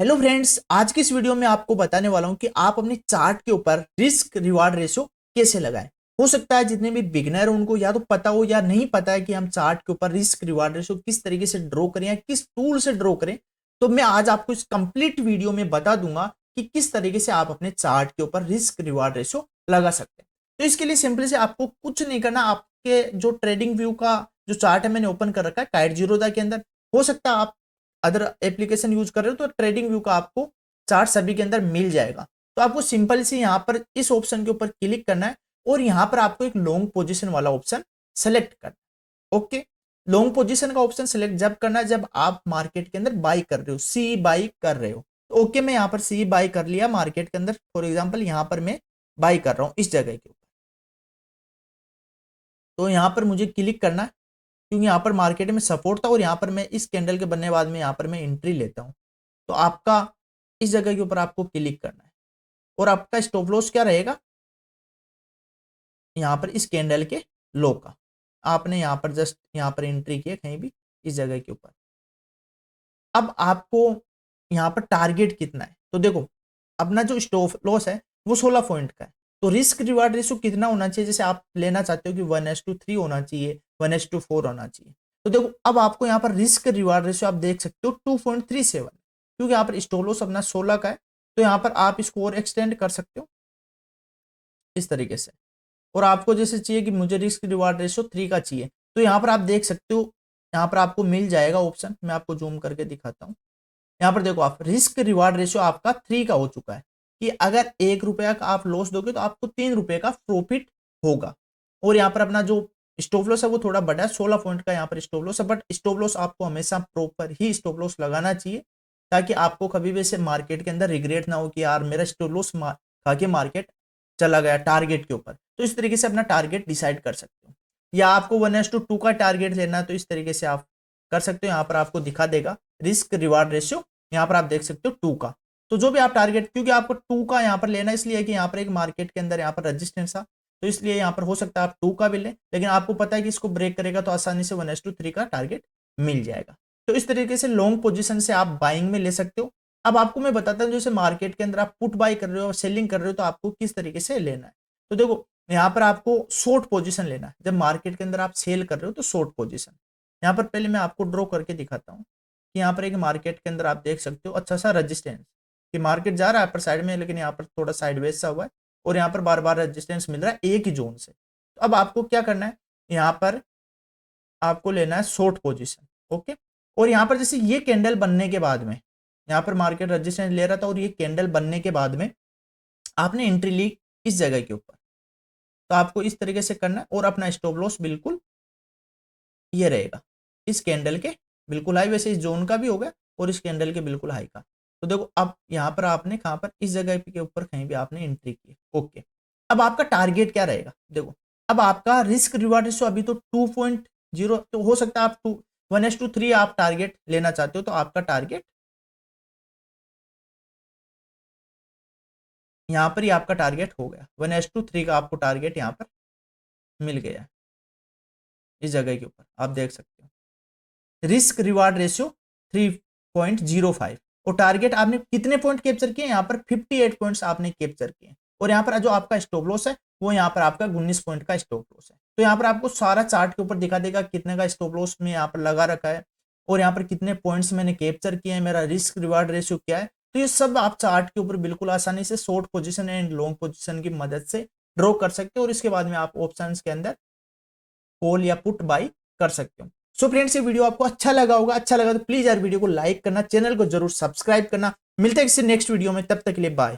Hello friends, आज की इस वीडियो में आपको बताने वाला हूं कि आप अपने चार्ट के ऊपर रिस्क रिवार्ड रेशियो कैसे लगाएं। हो सकता है जितने भी बिगिनर हो उनको या तो पता हो या नहीं पता है कि हम चार्ट के ऊपर रिस्क रिवार्ड रेशियो किस तरीके से ड्रॉ करें या किस टूल से ड्रॉ करें। तो मैं आज आपको इस कंप्लीट वीडियो में बता दूंगा कि किस तरीके से आप अपने चार्ट के ऊपर रिस्क रिवार्ड रेशियो लगा सकते हैं। तो इसके लिए सिंपली से आपको कुछ नहीं करना, आपके जो ट्रेडिंग व्यू का जो चार्ट है मैंने ओपन कर रखा है काइट जीरोधा के अंदर। हो सकता है आप अदर एप्लीकेशन यूज कर रहे हो तो ट्रेडिंग व्यू का आपको चार्ट सभी के अंदर मिल जाएगा। तो आपको सिंपल से यहाँ पर इस ऑप्शन के ऊपर क्लिक करना है और यहाँ पर आपको एक लॉन्ग पोजीशन वाला ऑप्शन सेलेक्ट करना है। ओके, लॉन्ग पोजीशन का ऑप्शन सेलेक्ट जब करना है जब आप मार्केट के अंदर बाई कर रहे हो, सी बाई कर रहे हो। तो ओके, मैं यहाँ पर सी बाई कर लिया मार्केट के अंदर। फॉर एग्जाम्पल यहाँ पर मैं बाई कर रहा हूँ इस जगह के ऊपर। तो यहाँ पर मुझे क्लिक करना है क्योंकि यहाँ पर मार्केट में सपोर्ट था और यहाँ पर मैं इस कैंडल के बनने बाद में यहाँ पर मैं एंट्री लेता हूँ। तो आपका इस जगह के ऊपर आपको क्लिक करना है और आपका स्टॉप लॉस क्या रहेगा, यहाँ पर इस कैंडल के लो का। आपने यहाँ पर जस्ट यहाँ पर एंट्री किया कहीं भी इस जगह के ऊपर। अब आपको यहाँ पर टारगेट कितना है, तो देखो अपना जो स्टॉप लॉस है वो 16 पॉइंट का है। तो रिस्क रिवार्ड रेशियो कितना होना चाहिए, जैसे आप लेना चाहते हो कि 1:3 होना चाहिए, 1:4 होना चाहिए। तो देखो अब आपको यहाँ पर रिस्क रिवार्ड रेशियो आप देख सकते हो 2.37, क्योंकि यहाँ पर स्टॉप लॉस अपना 16 का है। तो यहाँ पर आप इसको और एक्सटेंड कर सकते हो इस तरीके से। और आपको जैसे चाहिए कि मुझे रिस्क रिवार्ड रेशियो 3 का चाहिए, तो यहाँ पर आप देख सकते हो, यहाँ पर आपको मिल जाएगा ऑप्शन। मैं आपको जूम करके दिखाता हूँ। यहाँ पर देखो आप रिस्क रिवार्ड रेशियो आपका 3 का हो चुका है कि अगर 1 रुपया का आप लॉस दोगे तो आपको 3 रुपये का प्रॉफिट होगा। और यहाँ पर अपना जो स्टॉप लॉस है वो थोड़ा बड़ा है, 16 पॉइंट का यहाँ पर स्टॉप लॉस है। बट स्टॉप लॉस आपको हमेशा प्रॉपर ही स्टॉप लॉस लगाना चाहिए ताकि आपको कभी भी से मार्केट के अंदर रिग्रेट ना हो कि यार मेरा स्टॉप लॉस खा के मार्केट चला गया टारगेट के ऊपर। तो इस तरीके से अपना टारगेट डिसाइड कर सकते हो, या आपको 1:2 का टारगेट लेना है तो इस तरीके से आप कर सकते हो। यहाँ पर आपको दिखा देगा रिस्क रिवार्ड रेशियो, यहाँ पर आप देख सकते हो 2 का। तो जो भी आप टारगेट, क्योंकि आपको 2 का यहाँ पर लेना इसलिए कि यहाँ पर एक मार्केट के अंदर यहाँ पर रेजिस्टेंस था, तो इसलिए यहाँ पर हो सकता है आप 2 का भी लें, लेकिन आपको पता है कि इसको ब्रेक करेगा तो आसानी से 1:3 का टारगेट मिल जाएगा। तो इस तरीके से लॉन्ग पोजीशन से आप बाइंग में ले सकते हो। अब आपको मैं बताता हूँ जैसे मार्केट के अंदर आप पुट बाई कर रहे हो और सेलिंग कर रहे हो तो आपको किस तरीके से लेना है। तो देखो यहाँ पर आपको शॉर्ट पोजीशन लेना है। जब मार्केट के अंदर आप सेल कर रहे हो तो शॉर्ट पोजीशन, यहाँ पर पहले मैं आपको ड्रॉ करके दिखाता हूँ कि यहाँ पर एक मार्केट के अंदर आप देख सकते हो अच्छा सा रेजिस्टेंस कि मार्केट जा रहा है अपर साइड में, लेकिन यहाँ पर थोड़ा साइडवेज सा हुआ है और यहाँ पर बार बार रेजिस्टेंस मिल रहा है एक ही जोन से। तो अब आपको क्या करना है, यहाँ पर आपको लेना है शॉर्ट पोजीशन। ओके, और यहाँ पर जैसे ये कैंडल बनने के बाद में यहाँ पर मार्केट रेजिस्टेंस ले रहा था और ये कैंडल बनने के बाद में आपने एंट्री ली इस जगह के ऊपर। तो आपको इस तरीके से करना है और अपना स्टॉप लॉस बिल्कुल ये रहेगा इस कैंडल के बिल्कुल हाई, वैसे इस जोन का भी होगा और इस कैंडल के बिल्कुल हाई का। तो देखो अब यहाँ पर आपने कहाँ पर इस जगह के ऊपर कहीं भी आपने एंट्री की। ओके, अब आपका टारगेट क्या रहेगा, देखो अब आपका रिस्क रिवार्ड रेशियो अभी तो 2.0, तो हो सकता है आप 1:3 आप टारगेट लेना चाहते हो। तो आपका टारगेट यहाँ पर ही आपका टारगेट हो गया, 1:3 का आपको टारगेट यहाँ पर मिल गया इस जगह के ऊपर। आप देख सकते हो रिस्क रिवार्ड रेशियो 3.05 और टारगेट आपने कितने पॉइंट कैप्चर किए, यहाँ पर 58 पॉइंट्स आपने कैप्चर किए। और यहाँ पर जो आपका स्टॉप लॉस है वो यहाँ पर आपका 19 पॉइंट का स्टॉप लॉस है। तो यहाँ पर आपको सारा चार्ट के ऊपर दिखा देगा कितने का स्टॉप लॉस में यहाँ पर लगा रखा है और यहाँ पर कितने पॉइंट्स मैंने कैप्चर किए हैं, मेरा रिस्क रिवार्ड रेशियो क्या है। तो ये सब आप चार्ट के ऊपर बिल्कुल आसानी से short position and long position की मदद से ड्रॉ कर सकते हो और इसके बाद में आप ऑप्शन के अंदर कॉल या पुट बाई कर सकते हो। सो फ्रेंड्स, ये वीडियो आपको अच्छा लगा होगा, अच्छा लगा तो प्लीज यार वीडियो को लाइक करना, चैनल को जरूर सब्सक्राइब करना। मिलते हैं किसी नेक्स्ट वीडियो में, तब तक के लिए बाय।